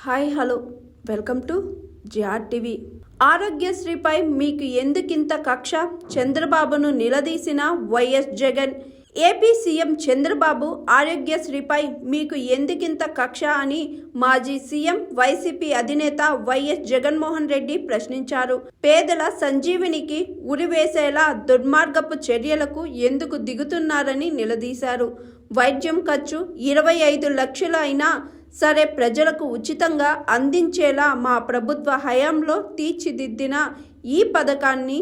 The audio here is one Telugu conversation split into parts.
Hi hello welcome to GR TV. ఆరోగ్యశ్రీపై మీకు ఎందుకింత కక్ష? చంద్రబాబును నిలదీసిన YS Jagan. AP CM Chandrababu ఆరోగ్యశ్రీపై మీకు ఎందుకింత కక్ష అని మాజీ సీఎం వైసీపీ అధినేత వైఎస్ జగన్మోహన్ రెడ్డి ప్రశ్నించారు. పేదల సంజీవినికి ఉరివేసేలా దుర్మార్గపు చర్యలకు ఎందుకు దిగుతున్నారని నిలదీశారు. వైద్యం ఖర్చు 25 లక్షలు అయినా సరే ప్రజలకు ఉచితంగా అందించేలా మా ప్రభుత్వ హయాంలో తీర్చిదిద్దిన ఈ పథకాన్ని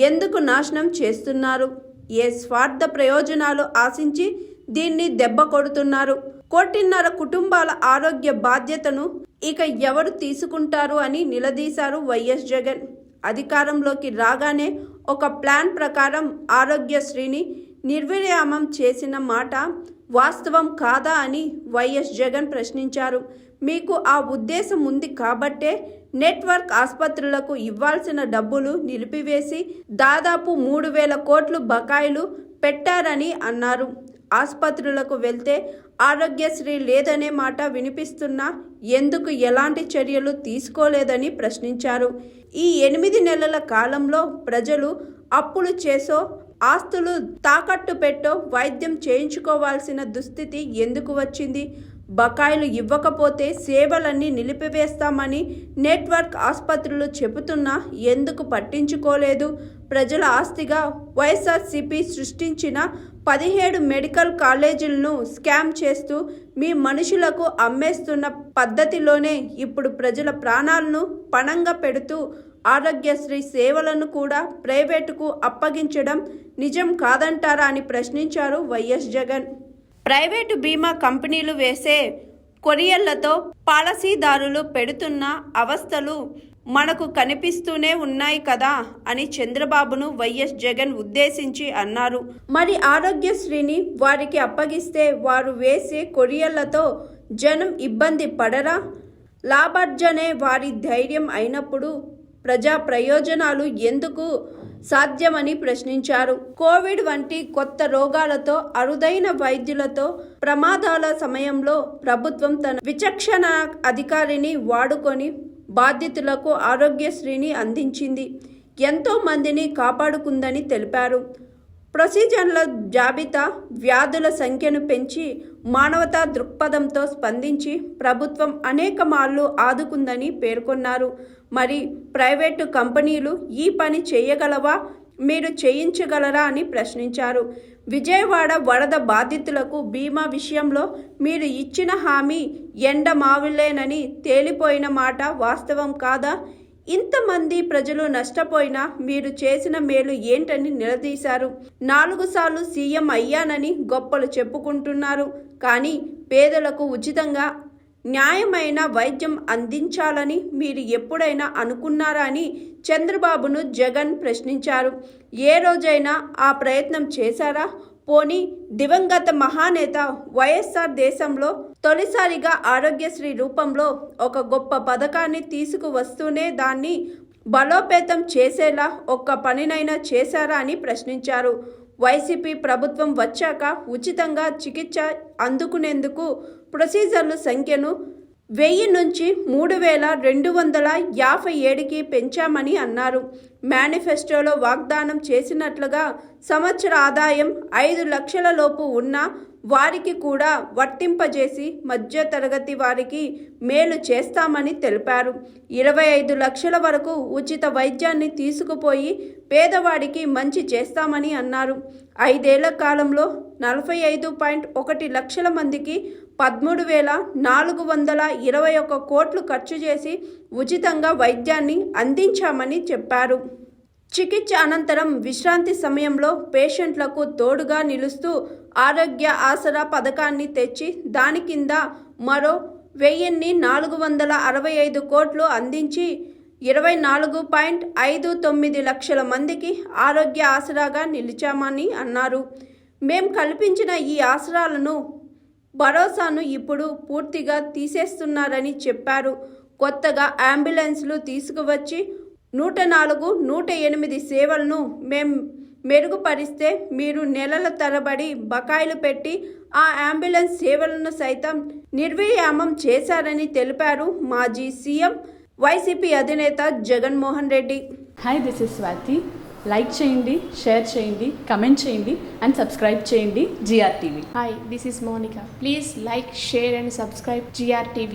ఎందుకు నాశనం చేస్తున్నారు? ఏ స్వార్థ ప్రయోజనాలు ఆశించి దీన్ని దెబ్బ కొడుతున్నారు? 1.5 కోటి కుటుంబాల ఆరోగ్య బాధ్యతను ఇక ఎవరు తీసుకుంటారు అని నిలదీశారు వైఎస్ జగన్. అధికారంలోకి రాగానే ఒక ప్లాన్ ప్రకారం ఆరోగ్యశ్రీని నిర్విరామం చేసిన మాట వాస్తవం కాదా అని వైఎస్ జగన్ ప్రశ్నించారు. మీకు ఆ ఉద్దేశం ఉంది కాబట్టే నెట్వర్క్ ఆసుపత్రులకు ఇవ్వాల్సిన డబ్బులు నిలిపివేసి దాదాపు 3,000 కోట్లు బకాయిలు పెట్టారని అన్నారు. ఆసుపత్రులకు వెళ్తే ఆరోగ్యశ్రీ లేదనే మాట వినిపిస్తున్నా ఎందుకు ఎలాంటి చర్యలు తీసుకోలేదని ప్రశ్నించారు. ఈ 8 నెలల కాలంలో ప్రజలు అప్పులు చేసో ఆస్తులు తాకట్టు పెట్టో వైద్యం చేయించుకోవాల్సిన దుస్థితి ఎందుకు వచ్చింది? బకాయిలు ఇవ్వకపోతే సేవలన్నీ నిలిపివేస్తామని నెట్వర్క్ ఆసుపత్రులు చెబుతున్నా ఎందుకు పట్టించుకోలేదు? ప్రజల ఆస్తిగా వైఎస్ఆర్సీపీ సృష్టించిన 17 మెడికల్ కాలేజీలను స్కామ్ చేస్తూ మీ మనుషులకు అమ్మేస్తున్న పద్ధతిలోనే ఇప్పుడు ప్రజల ప్రాణాలను పణంగా పెడుతూ ఆరోగ్యశ్రీ సేవలను కూడా ప్రైవేటుకు అప్పగించడం నిజం కాదంటారా అని ప్రశ్నించారు వైఎస్ జగన్. ప్రైవేటు బీమా కంపెనీలు వేసే కొరియర్లతో పాలసీదారులు పెడుతున్న అవస్థలు మనకు కనిపిస్తూనే ఉన్నాయి కదా అని చంద్రబాబును వైఎస్ జగన్ ఉద్దేశించి అన్నారు. మరి ఆరోగ్యశ్రీని వారికి అప్పగిస్తే వారు వేసే కొరియర్లతో జనం ఇబ్బంది పడరా? లాభార్జనే వారి ధైర్యం అయినప్పుడు ప్రజా ప్రయోజనాలు ఎందుకు సాధ్యమని ప్రశ్నించారు. కోవిడ్ వంటి కొత్త రోగాలతో అరుదైన వైద్యులతో ప్రమాదాల సమయంలో ప్రభుత్వం తన విచక్షణ అధికారిని వాడుకొని బాధితులకు ఆరోగ్యశ్రీని అందించింది. ఎంతో మందిని కాపాడుకుందని తెలిపారు. ప్రొసీజర్ల జాబితా వ్యాధుల సంఖ్యను పెంచి మానవతా దృక్పథంతో స్పందించి ప్రభుత్వం అనేక మార్లు ఆదుకుందని పేర్కొన్నారు. మరి ప్రైవేటు కంపెనీలు ఈ పని చేయగలవా? మీరు చేయించగలరా అని ప్రశ్నించారు. విజయవాడ వరద బాధితులకు బీమా విషయంలో మీరు ఇచ్చిన హామీ ఎండమావులేనని తేలిపోయిన మాట వాస్తవం కాదా? ఇంతమంది ప్రజలు నష్టపోయినా మీరు చేసిన మేలు ఏంటని నిలదీశారు. 4 సార్లు సీఎం అయ్యానని గొప్పలు చెప్పుకుంటున్నారు. కానీ పేదలకు ఉచితంగా న్యాయమైన వైద్యం అందించాలని మీరు ఎప్పుడైనా అనుకున్నారా అని చంద్రబాబును జగన్ ప్రశ్నించారు. ఏ రోజైనా ఆ ప్రయత్నం చేశారా? పోనీ దివంగత మహానేత వైఎస్ఆర్ దేశంలో తొలిసారిగా ఆరోగ్యశ్రీ రూపంలో ఒక గొప్ప పథకాన్ని తీసుకువస్తూనే దాన్ని బలోపేతం చేసేలా ఒక్క పనినైనా చేశారా అని ప్రశ్నించారు. వైసీపీ ప్రభుత్వం వచ్చాక ఉచితంగా చికిత్స అందుకునేందుకు ప్రొసీజర్ల సంఖ్యను 1000 నుంచి 3,257కి పెంచామని అన్నారు. మేనిఫెస్టోలో వాగ్దానం చేసినట్లుగా సంవత్సర ఆదాయం 5 లక్షల లోపు ఉన్న వారికి కూడా వర్తింపజేసి మధ్యతరగతి వారికి మేలు చేస్తామని తెలిపారు. 25 లక్షల వరకు ఉచిత వైద్యాన్ని తీసుకుపోయి పేదవాడికి మంచి చేస్తామని అన్నారు. 5 ఏళ్ల కాలంలో 45.1 లక్షల మందికి 13,421 కోట్లు ఖర్చు చేసి ఉచితంగా వైద్యాన్ని అందించామని చెప్పారు. చికిత్స అనంతరం విశ్రాంతి సమయంలో పేషెంట్లకు తోడుగా నిలుస్తూ ఆరోగ్య ఆసరా పథకాన్ని తెచ్చి దాని కింద మరో 1,465 కోట్లు అందించి 24.59 లక్షల మందికి ఆరోగ్య ఆసరాగా నిలిచామని అన్నారు. మేం కల్పించిన ఈ ఆసరాలను భరోసాను ఇప్పుడు పూర్తిగా తీసేస్తున్నారని చెప్పారు. కొత్తగా అంబులెన్స్లు తీసుకువచ్చి 104, 108 సేవలను మేం మెరుగుపరిస్తే మీరు నెలల తరబడి బకాయిలు పెట్టి ఆ అంబులెన్స్ సేవలను సైతం నిర్విరామం చేశారని తెలిపారు మాజీ సీఎం వైసీపీ అధినేత Jaganmohan Reddy. Hi, this is Swathi. Like చేయండి, షేర్ చేయండి, కమెంట్ చేయండి అండ్ సబ్స్క్రైబ్ చేయండి GRTV. Hi, this is Monica. Please like, share and subscribe GRTV.